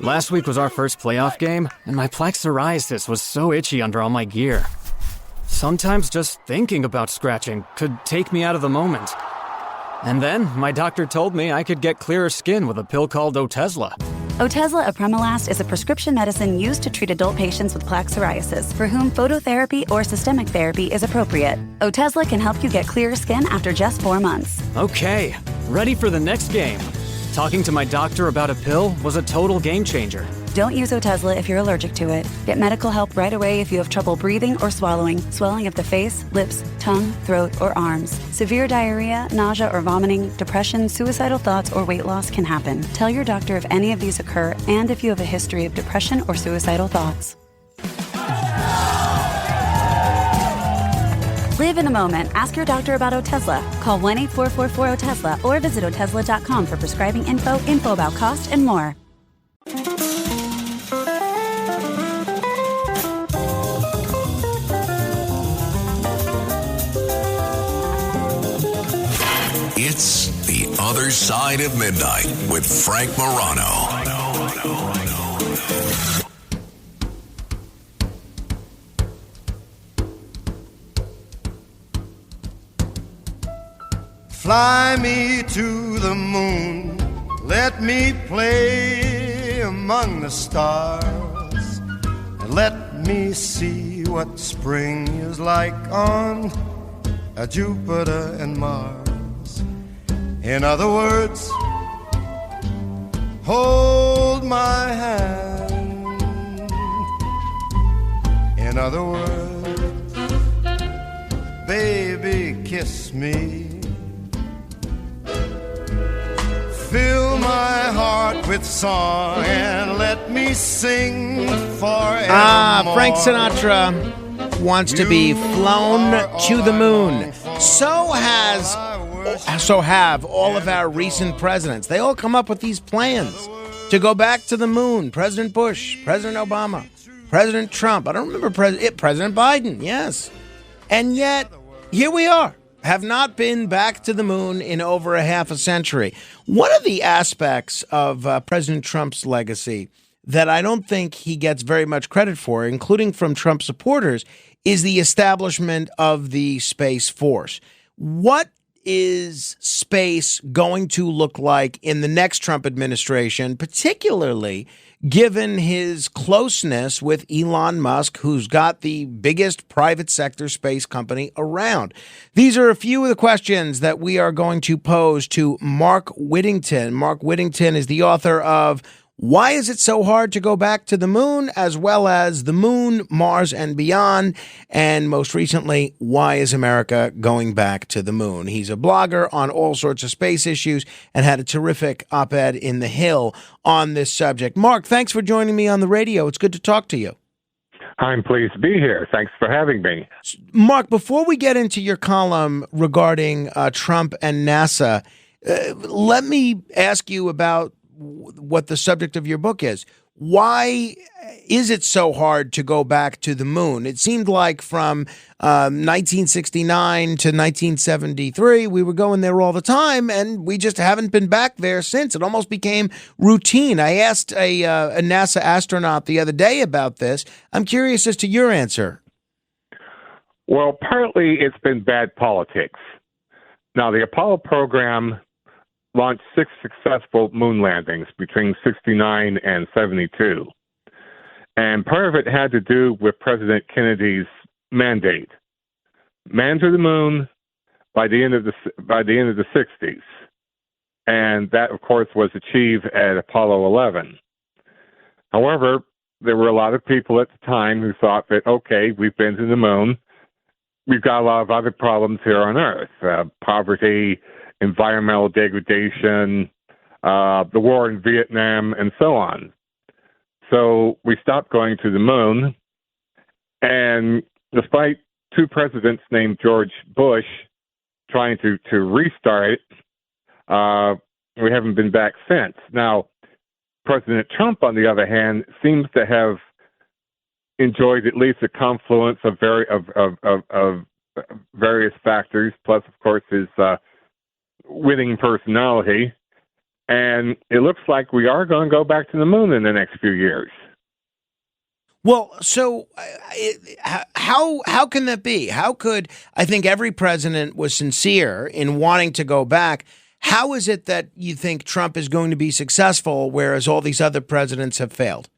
Last week was our first playoff game, and my plaque psoriasis was so itchy under all my gear. Sometimes just thinking about scratching could take me out of the moment. And then my doctor told me I could get clearer skin with a pill called Otezla. Otezla apremilast is a prescription medicine used to treat adult patients with plaque psoriasis for whom phototherapy or systemic therapy is appropriate. Otezla can help you get clearer skin after just 4 months. Okay, ready for the next game. Talking to my doctor about a pill was a total game changer. Don't use Otezla if you're allergic to it. Get medical help right away if you have trouble breathing or swallowing, swelling of the face, lips, tongue, throat, or arms. Severe diarrhea, nausea or vomiting, depression, suicidal thoughts, or weight loss can happen. Tell your doctor if any of these occur and if you have a history of depression or suicidal thoughts. Live in the moment. Ask your doctor about Otezla. Call 1-844-4-OTEZLA or visit Otezla.com for prescribing info about cost, and more. It's The Other Side of Midnight with Frank Morano. Fly me to the moon, let me play among the stars, and let me see what spring is like on Jupiter and Mars. In other words, hold my hand. In other words, baby, kiss me. Fill my heart with song and let me sing forevermore. Frank Sinatra wants to be flown to the moon. So have all of our recent presidents. They all come up with these plans to go back to the moon. President Bush, President Obama, President Trump. I don't remember President Biden, yes. And yet, here we are. Have not been back to the moon in over a half a century. One of the aspects of President Trump's legacy that I don't think he gets very much credit for, including from Trump supporters, is the establishment of the Space Force. What is space going to look like in the next Trump administration, particularly given his closeness with Elon Musk, who's got the biggest private sector space company around? These are a few of the questions that we are going to pose to Mark Whittington. Mark Whittington is the author of Why Is It So Hard to Go Back to the Moon, as well as The Moon, Mars, and Beyond, and most recently, Why Is America Going Back to the Moon? He's a blogger on all sorts of space issues and had a terrific op-ed in The Hill on this subject. Mark, thanks for joining me on the radio. It's good to talk to you. I'm pleased to be here. Thanks for having me. Mark, before we get into your column regarding Trump and NASA, let me ask you about what the subject of your book is. Why is it so hard to go back to the moon? It seemed like from 1969 to 1973, we were going there all the time, and we just haven't been back there since. It almost became routine. I asked a NASA astronaut the other day about this. I'm curious as to your answer. Well, partly it's been bad politics. Now, the Apollo program launched 6 successful moon landings between 69 and 72. And part of it had to do with President Kennedy's mandate. Man to the moon by the end of the 60s. And that, of course, was achieved at Apollo 11. However, there were a lot of people at the time who thought that, okay, we've been to the moon. We've got a lot of other problems here on Earth, poverty, environmental degradation, the war in Vietnam, and so on. So we stopped going to the moon, and despite 2 presidents named George Bush trying to restart it, we haven't been back since. Now, President Trump, on the other hand, seems to have enjoyed at least a confluence of various factors, plus, of course, his winning personality. And it looks like we are going to go back to the moon in the next few years. Well, so how can that be? How could, I think every president was sincere in wanting to go back. How is it that you think Trump is going to be successful, whereas all these other presidents have failed?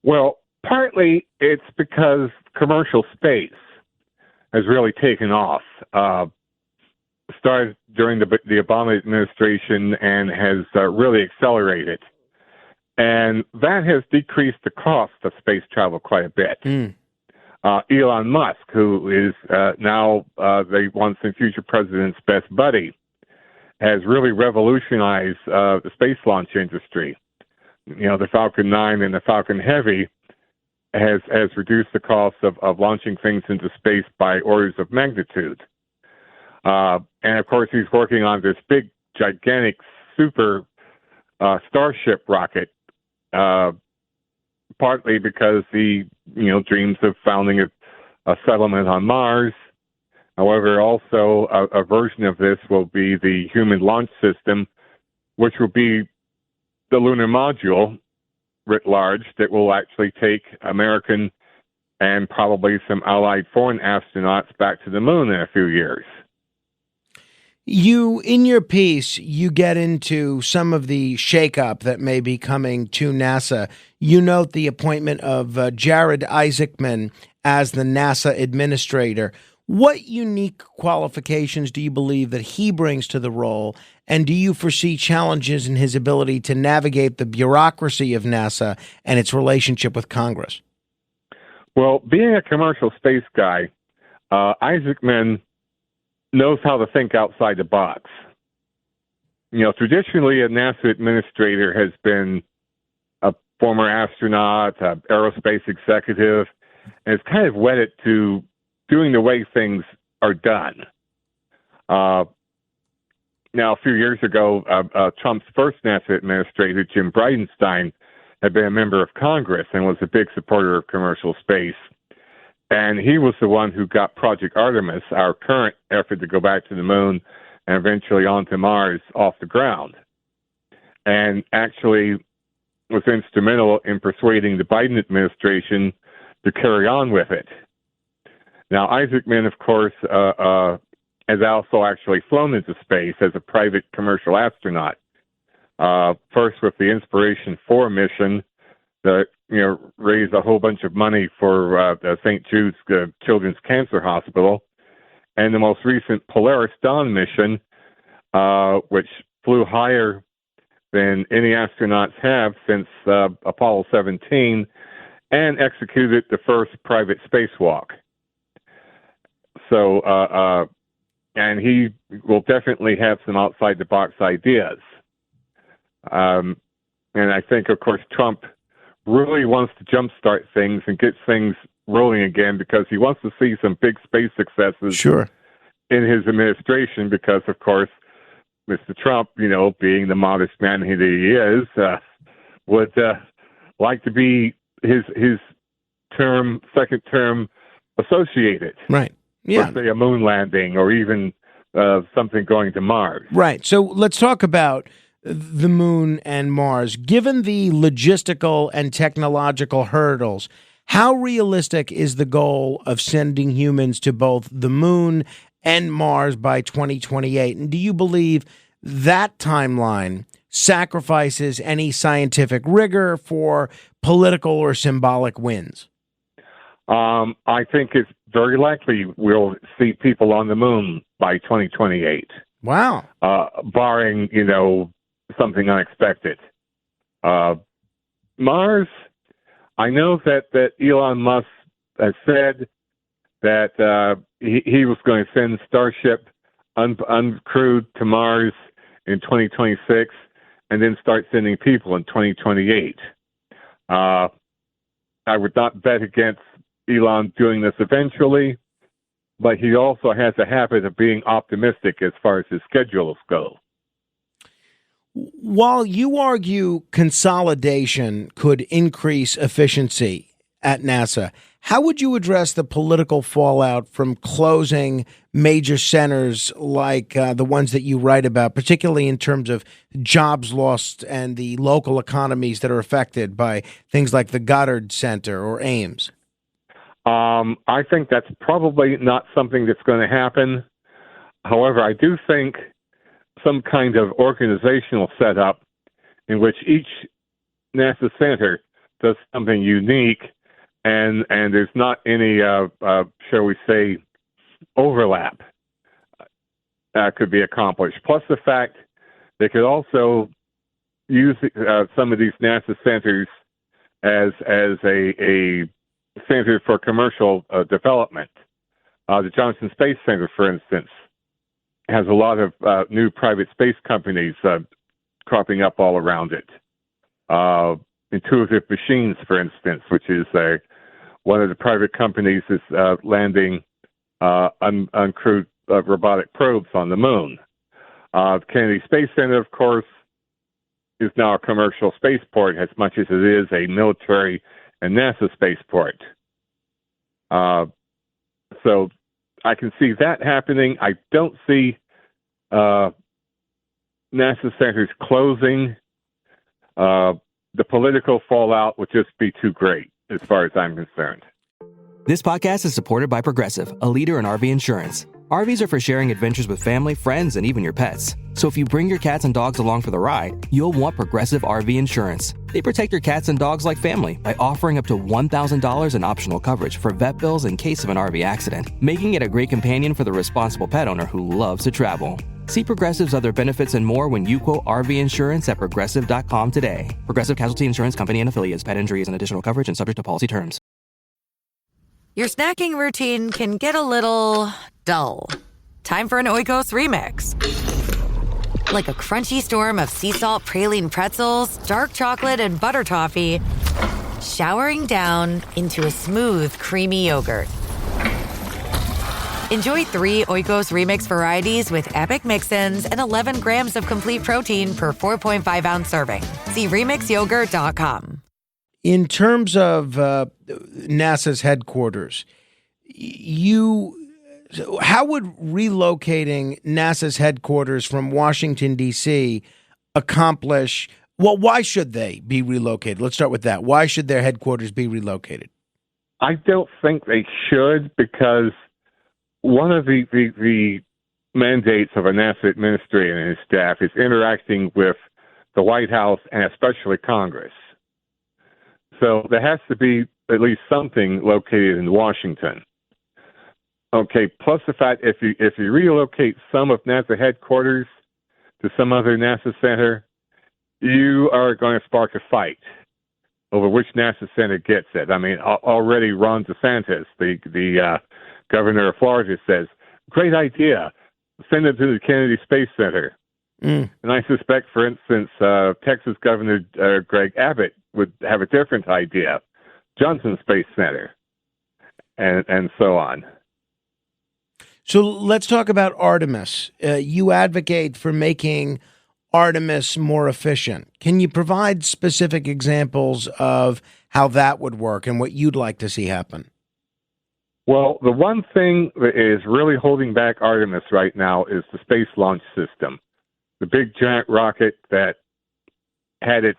Well, partly it's because commercial space has really taken off. Started during the Obama administration and has really accelerated. And that has decreased the cost of space travel quite a bit. Elon Musk, who is now the once and future president's best buddy, has really revolutionized the space launch industry. You know, the Falcon 9 and the Falcon Heavy has reduced the cost of launching things into space by orders of magnitude. And of course, he's working on this big, gigantic, super Starship rocket, partly because he, dreams of founding a settlement on Mars. However, also a version of this will be the human launch system, which will be the lunar module writ large that will actually take American and probably some allied foreign astronauts back to the moon in a few years. You, in your piece, you get into some of the shakeup that may be coming to NASA. You note the appointment of Jared Isaacman as the NASA administrator. What unique qualifications do you believe that he brings to the role, and do you foresee challenges in his ability to navigate the bureaucracy of NASA and its relationship with Congress? Well, being a commercial space guy, Isaacman knows how to think outside the box. Traditionally, a NASA administrator has been a former astronaut, an aerospace executive, and is kind of wedded to doing the way things are done. Now, a few years ago, Trump's first NASA administrator, Jim Bridenstine, had been a member of Congress and was a big supporter of commercial space. And he was the one who got Project Artemis, our current effort to go back to the moon and eventually onto Mars, off the ground. And actually was instrumental in persuading the Biden administration to carry on with it. Now, Isaacman, of course, has also actually flown into space as a private commercial astronaut. First with the Inspiration 4 mission that raised a whole bunch of money for the St. Jude's Children's Cancer Hospital, and the most recent Polaris Dawn mission, which flew higher than any astronauts have since Apollo 17, and executed the first private spacewalk. So, and he will definitely have some outside-the-box ideas. And I think, of course, Trump really wants to jumpstart things and get things rolling again because he wants to see some big space successes in his administration because, of course, Mr. Trump, being the modest man that he is, would like to be his second term associated. Right. Yeah. Let's say a moon landing or even something going to Mars. Right. So let's talk about the moon and Mars. Given the logistical and technological hurdles, how realistic is the goal of sending humans to both the moon and Mars by 2028? And do you believe that timeline sacrifices any scientific rigor for political or symbolic wins? I think it's very likely we'll see people on the moon by 2028. Wow. Barring, something unexpected. Mars, I know that Elon Musk has said that he was going to send Starship uncrewed to Mars in 2026 and then start sending people in 2028. I would not bet against Elon doing this eventually, but he also has a habit of being optimistic as far as his schedules go. While you argue consolidation could increase efficiency at NASA, How would you address the political fallout from closing major centers like the ones that you write about, particularly in terms of jobs lost and the local economies that are affected by things like the Goddard Center or Ames? I think that's probably not something that's going to happen. However, I do think some kind of organizational setup in which each NASA center does something unique and there's not any, shall we say, overlap could be accomplished. Plus the fact they could also use some of these NASA centers as a center for commercial development. The Johnson Space Center, for instance, has a lot of new private space companies cropping up all around it. Intuitive Machines, for instance, which is one of the private companies is landing uncrewed robotic probes on the moon. The Kennedy Space Center, of course, is now a commercial spaceport as much as it is a military and NASA spaceport. So I can see that happening. I don't see NASA centers closing. The political fallout would just be too great, as far as I'm concerned. This podcast is supported by Progressive, a leader in RV insurance. RVs are for sharing adventures with family, friends, and even your pets. So if you bring your cats and dogs along for the ride, you'll want Progressive RV insurance. They protect your cats and dogs like family by offering up to $1,000 in optional coverage for vet bills in case of an RV accident, making it a great companion for the responsible pet owner who loves to travel. See Progressive's other benefits and more when you quote RV insurance at Progressive.com today. Progressive Casualty Insurance Company and Affiliates. Pet injury is an additional coverage and subject to policy terms. Your snacking routine can get a little dull. Time for an Oikos remix. Like a crunchy storm of sea salt praline pretzels, dark chocolate, and butter toffee, showering down into a smooth, creamy yogurt. Enjoy 3 Oikos Remix varieties with epic mix-ins and 11 grams of complete protein per 4.5-ounce serving. See remixyogurt.com. In terms of NASA's headquarters, how would relocating NASA's headquarters from Washington, D.C. accomplish, well, why should they be relocated? Let's start with that. Why should their headquarters be relocated? I don't think they should, because one of the mandates of a NASA administrator and his staff is interacting with the White House and especially Congress. So there has to be at least something located in Washington. Okay, plus the fact if you relocate some of NASA headquarters to some other NASA center, you are going to spark a fight over which NASA center gets it. I mean, already Ron DeSantis, the governor of Florida, says, great idea, send it to the Kennedy Space Center. And I suspect, for instance, Texas Governor Greg Abbott would have a different idea, Johnson Space Center, and so on. So let's talk about Artemis. You advocate for making Artemis more efficient. Can you provide specific examples of how that would work and what you'd like to see happen? Well, the one thing that is really holding back Artemis right now is the Space Launch System, the big giant rocket that had its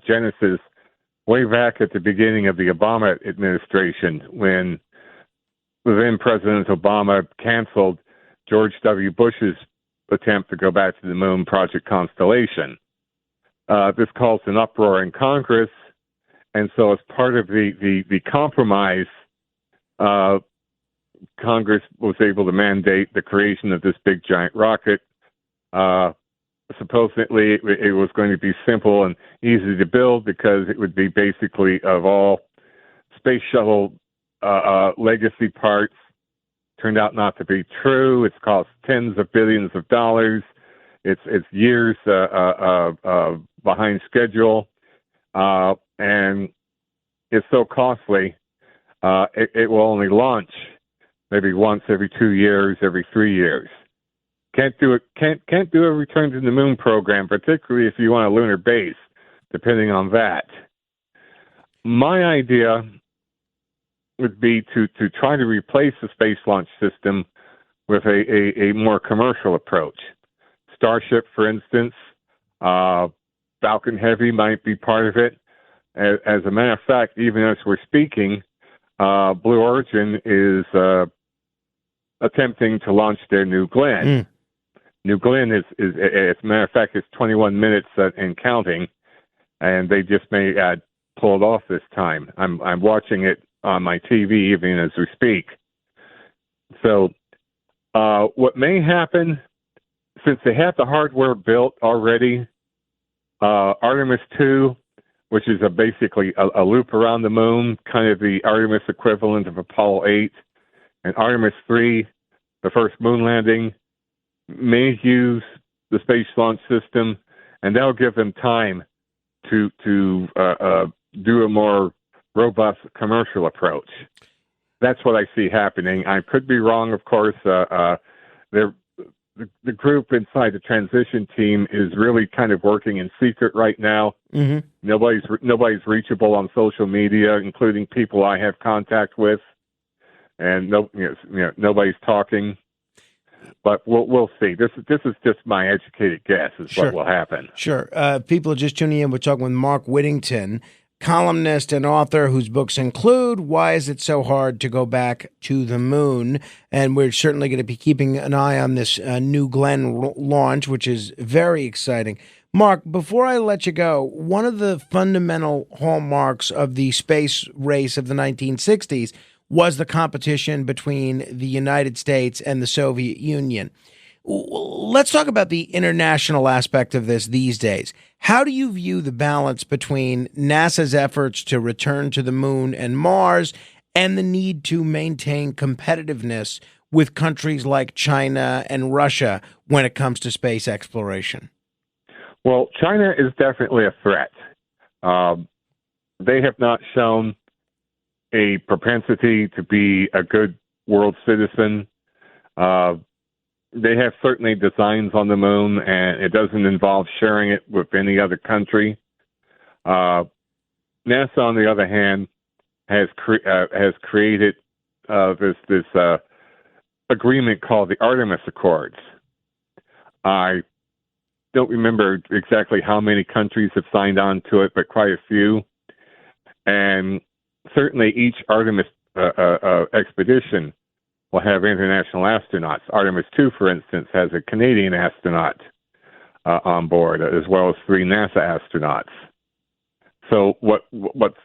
genesis way back at the beginning of the Obama administration, when then President Obama canceled George W. Bush's attempt to go back to the moon, Project Constellation. This caused an uproar in Congress, and so as part of the compromise, Congress was able to mandate the creation of this big giant rocket. Supposedly it was going to be simple and easy to build because it would be basically of all space shuttle legacy parts. Turned out not to be true. It's cost tens of billions of dollars. It's years behind schedule, and it's so costly. It will only launch maybe once every 2 years, every 3 years. Can't do a return to the moon program, particularly if you want a lunar base, depending on that. My idea would be to try to replace the space launch system with a more commercial approach. Starship, for instance, Falcon Heavy might be part of it. As a matter of fact, even as we're speaking, Blue Origin is attempting to launch their New Glenn. New Glenn is as a matter of fact, it's 21 minutes and counting, and they just may pull it off this time. I'm watching it on my TV even as we speak. So what may happen, since they have the hardware built already, Artemis 2, which is basically a loop around the moon, kind of the Artemis equivalent of Apollo 8, and Artemis 3, the first moon landing, may use the Space Launch System, and that'll give them time to do a more robust commercial approach. That's what I see happening. I could be wrong, of course. The group inside the transition team is really kind of working in secret right now. Mm-hmm. Nobody's reachable on social media, including people I have contact with, and nobody's talking. But we'll see. This is just my educated guess is what will happen. Sure. People are just tuning in. We're talking with Mark Whittington, columnist and author whose books include Why Is It So Hard to Go Back to the Moon? And we're certainly going to be keeping an eye on this New Glenn launch, which is very exciting. Mark, before I let you go, one of the fundamental hallmarks of the space race of the 1960s was the competition between the United States and the Soviet Union. Let's talk about the international aspect of this these days. How do you view the balance between NASA's efforts to return to the moon and Mars and the need to maintain competitiveness with countries like China and Russia when it comes to space exploration? Well, China is definitely a threat. They have not shown a propensity to be a good world citizen. They have certainly designs on the moon, and it doesn't involve sharing it with any other country. NASA, on the other hand, has created this agreement called the Artemis Accords. I don't remember exactly how many countries have signed on to it, but quite a few. And certainly each Artemis expedition will have international astronauts. Artemis 2, for instance, has a Canadian astronaut on board, as well as 3 NASA astronauts. So what's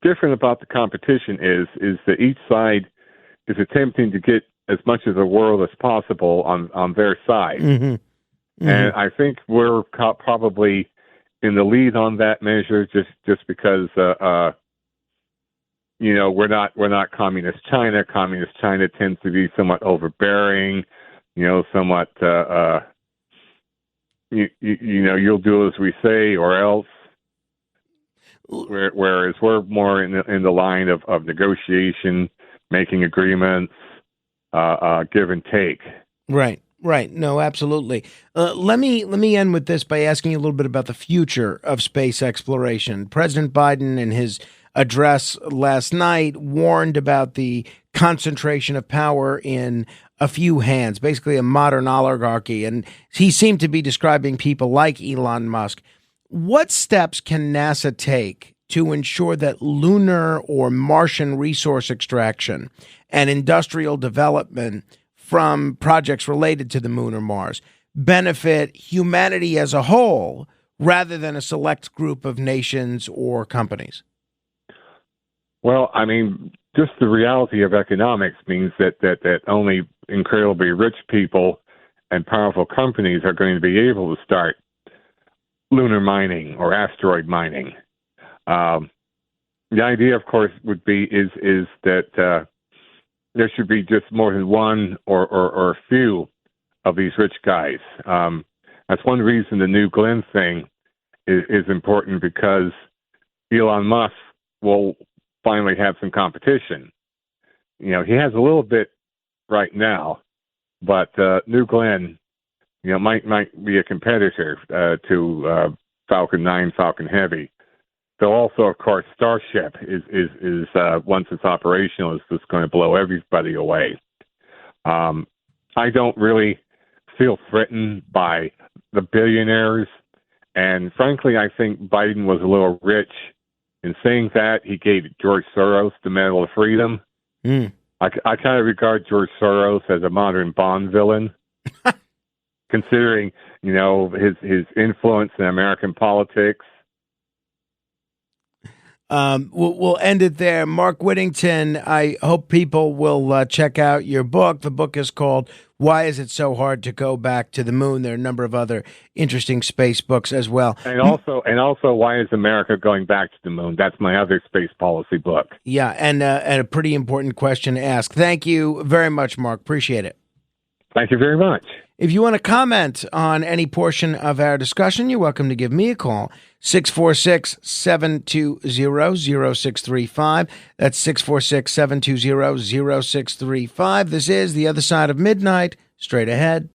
different about the competition is that each side is attempting to get as much of the world as possible on their side. Mm-hmm. Mm-hmm. And I think we're probably in the lead on that measure just because we're not communist China. Communist China tends to be somewhat overbearing, somewhat, you'll do as we say or else. Whereas we're more in the line of negotiation, making agreements, give and take. Right. No, absolutely. Let me end with this by asking you a little bit about the future of space exploration. President Biden, in his address last night, warned about the concentration of power in a few hands, basically a modern oligarchy. And he seemed to be describing people like Elon Musk. What steps can NASA take to ensure that lunar or Martian resource extraction and industrial development from projects related to the moon or Mars benefit humanity as a whole rather than a select group of nations or companies? Well, I mean, just the reality of economics means that only incredibly rich people and powerful companies are going to be able to start lunar mining or asteroid mining. The idea, of course, is that there should be just more than one or a few of these rich guys. That's one reason the New Glenn thing is important, because Elon Musk will finally have some competition. He has a little bit right now, but New Glenn, might be a competitor to Falcon 9, Falcon Heavy. Though also, of course, Starship is once it's operational, is just going to blow everybody away. I don't really feel threatened by the billionaires, and frankly, I think Biden was a little rich. In saying that, he gave George Soros the Medal of Freedom. I kind of regard George Soros as a modern Bond villain, considering his influence in American politics. We'll end it there. Mark Whittington, I hope people will check out your book. The book is called Why Is It So Hard to Go Back to the Moon? There are a number of other interesting space books as well. And also, Why Is America Going Back to the Moon? That's my other space policy book. Yeah, and a pretty important question to ask. Thank you very much, Mark. Appreciate it. Thank you very much. If you want to comment on any portion of our discussion, you're welcome to give me a call, 646-720-0635. That's 646-720-0635. This is The Other Side of Midnight. Straight ahead.